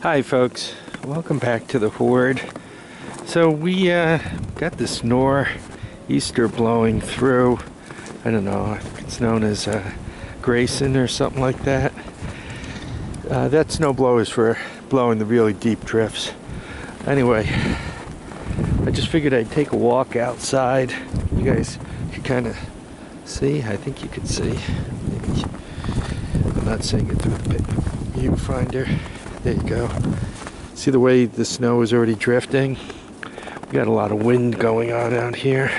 Hi folks, welcome back to the Horde. So we got this nor'easter blowing through. I don't know, I think it's known as Grayson or something like that. That snow blower is for blowing the really deep drifts. Anyway, I just figured I'd take a walk outside. You guys can kind of see, I think you can see. Maybe. I'm not seeing it through the viewfinder. There you go. See the way the snow is already drifting? We got a lot of wind going on out here.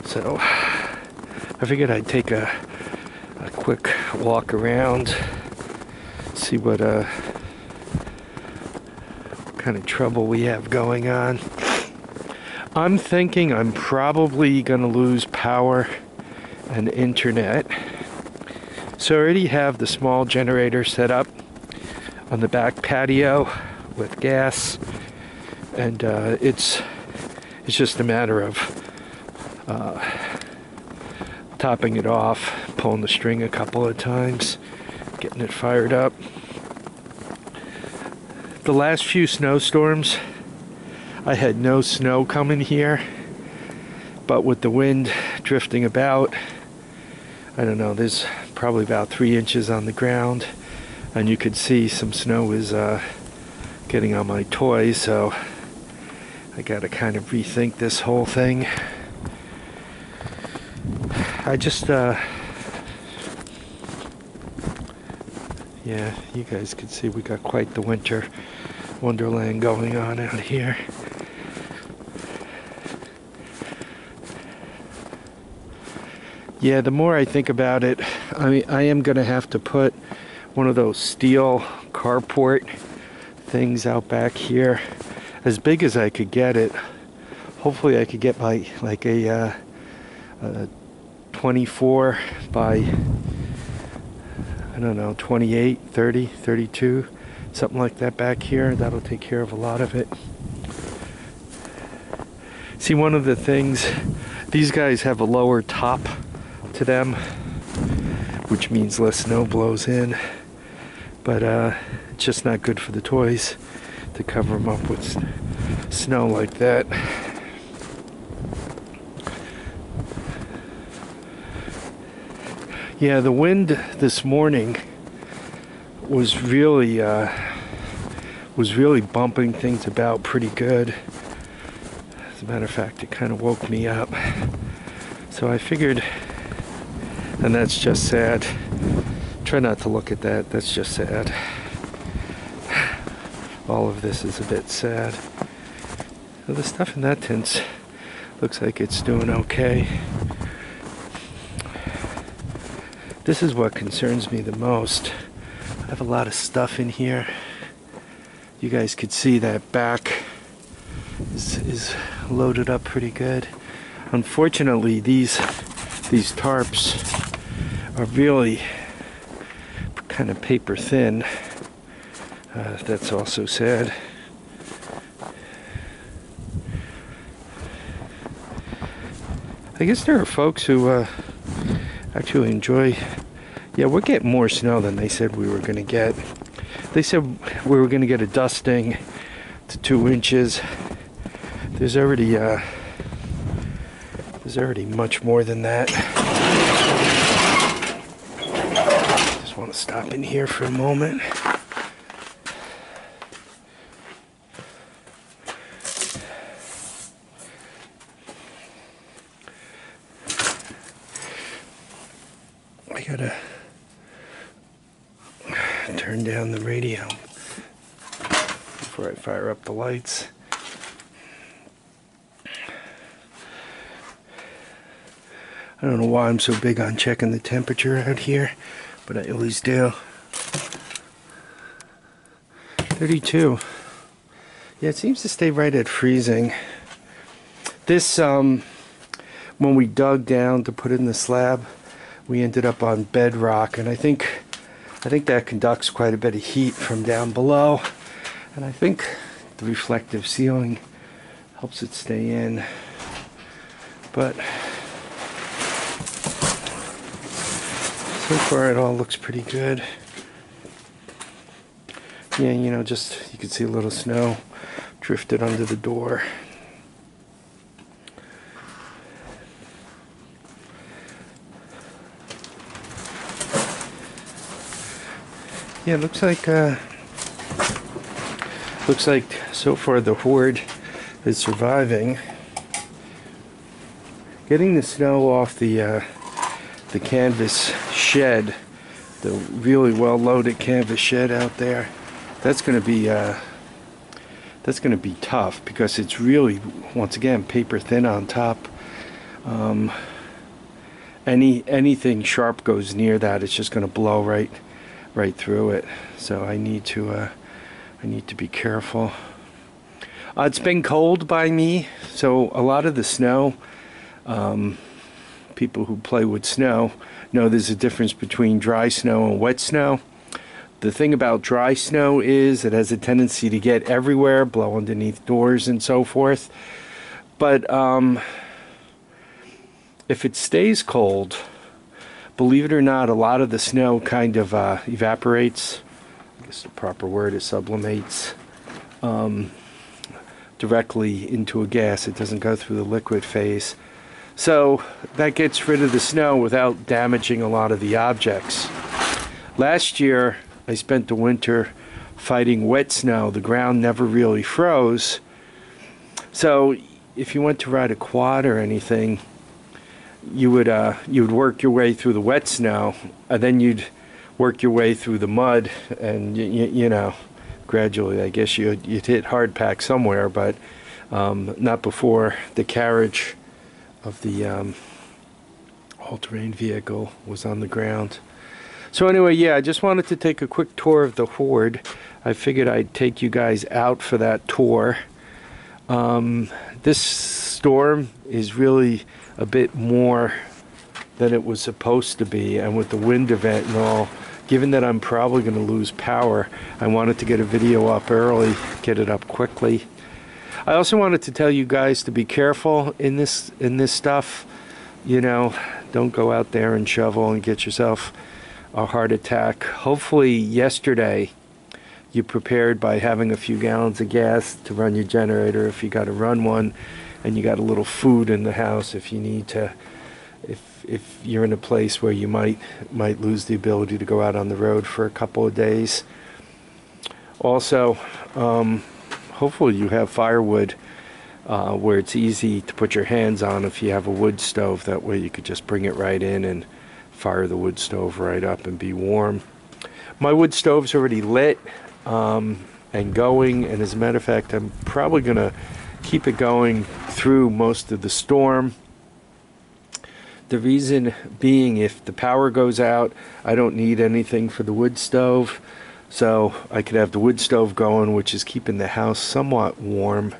So I figured I'd take a quick walk around, see what kind of trouble we have going on. I'm thinking I'm probably gonna lose power and internet. So I already have the small generator set up on the back patio with gas, and it's just a matter of topping it off, pulling the string a couple of times, getting it fired up. The last few snowstorms, I had no snow coming here, but with the wind drifting about, I don't know, there's probably about 3 inches on the ground. And you could see some snow is getting on my toys, so I gotta kind of rethink this whole thing. I just, yeah, you guys can see we got quite the winter wonderland going on out here. Yeah, the more I think about it, I am gonna have to put one of those steel carport things out back here, as big as I could get it. Hopefully I could get like a 24 by, I don't know, 28, 30, 32, something like that back here. That'll take care of a lot of it. See, one of the things, these guys have a lower top to them, which means less snow blows in. But it's just not good for the toys to cover them up with snow like that. Yeah, the wind this morning was really bumping things about pretty good. As a matter of fact, it kind of woke me up. So I figured, and that's just sad. Try not to look at that, that's just sad. All of this is a bit sad. So the stuff in that tent looks like it's doing okay. This is what concerns me the most. I have a lot of stuff in here. You guys could see that back is loaded up pretty good. Unfortunately, these tarps are really kind of paper thin. That's also sad. I guess there are folks who actually enjoy. Yeah, we're getting more snow than they said we were going to get. They said we were going to get a dusting to 2 inches. There's already much more than that. I want to stop in here for a moment. I gotta turn down the radio before I fire up the lights. I don't know why I'm so big on checking the temperature out here, but I always do. 32. Yeah, it seems to stay right at freezing. This, when we dug down to put it in the slab, we ended up on bedrock, and I think that conducts quite a bit of heat from down below, and I think the reflective ceiling helps it stay in. But so far it all looks pretty good. Yeah, you know, just you can see a little snow drifted under the door. Yeah, looks like so far the horde is surviving. Getting the snow off the canvas shed, the really well loaded canvas shed out there, that's going to be tough because it's really, once again, paper thin on top. Anything sharp goes near that, it's just going to blow right through it. So I need to be careful. It's been cold by me, so a lot of the snow, people who play with snow know there's a difference between dry snow and wet snow. The thing about dry snow is it has a tendency to get everywhere, blow underneath doors and so forth. But if it stays cold, believe it or not, a lot of the snow kind of evaporates. I guess the proper word is sublimates directly into a gas. It doesn't go through the liquid phase. So that gets rid of the snow without damaging a lot of the objects. Last year, I spent the winter fighting wet snow. The ground never really froze. So if you went to ride a quad or anything, you would work your way through the wet snow, and then you'd work your way through the mud, and you know, gradually, I guess you'd hit hard pack somewhere, but not before the carriage of the all-terrain vehicle was on the ground. So anyway, yeah, I just wanted to take a quick tour of the horde. I figured I'd take you guys out for that tour. This storm is really a bit more than it was supposed to be, and with the wind event and all, given that I'm probably going to lose power, I wanted to get a video up early, get it up quickly. I also wanted to tell you guys to be careful in this stuff. You know, don't go out there and shovel and get yourself a heart attack. Hopefully yesterday you prepared by having a few gallons of gas to run your generator if you got to run one, and you got a little food in the house if you need to, if you're in a place where you might lose the ability to go out on the road for a couple of days. Also, hopefully you have firewood where it's easy to put your hands on if you have a wood stove. That way you could just bring it right in and fire the wood stove right up and be warm. My wood stove's already lit and going, and as a matter of fact, I'm probably going to keep it going through most of the storm. The reason being, if the power goes out, I don't need anything for the wood stove, so I could have the wood stove going, which is keeping the house somewhat warm.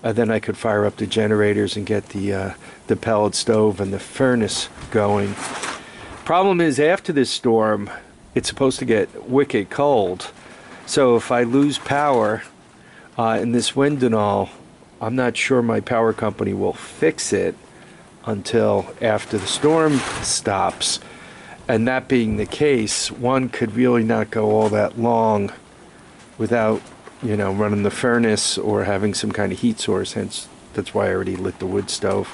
Then I could fire up the generators and get the pellet stove and the furnace going. Problem is, after this storm, it's supposed to get wicked cold. So if I lose power in this wind and all, I'm not sure my power company will fix it until after the storm stops. And that being the case, one could really not go all that long without, you know, running the furnace or having some kind of heat source. Hence, that's why I already lit the wood stove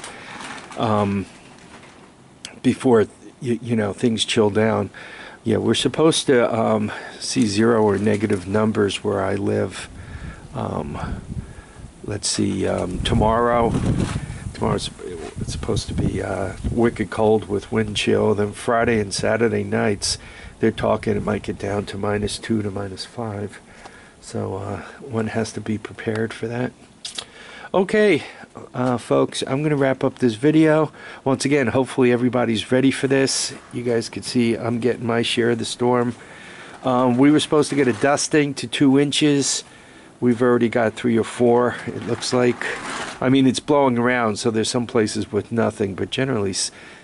before you know, things chill down. Yeah, we're supposed to see 0 or negative numbers where I live. Let's see, tomorrow's it's supposed to be wicked cold with wind chill. Then Friday and Saturday nights, they're talking it might get down to -2 to -5. So one has to be prepared for that. Okay, folks, I'm going to wrap up this video. Once again, hopefully everybody's ready for this. You guys can see I'm getting my share of the storm. We were supposed to get a dusting to 2 inches. We've already got 3 or 4, it looks like. I mean, it's blowing around, so there's some places with nothing, but generally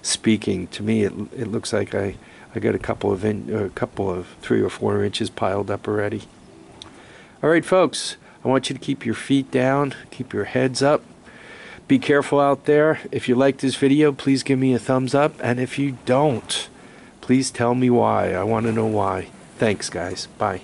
speaking, to me, it looks like I got a couple of 3 or 4 inches piled up already. All right, folks, I want you to keep your feet down, keep your heads up. Be careful out there. If you like this video, please give me a thumbs up, and if you don't, please tell me why. I want to know why. Thanks, guys. Bye.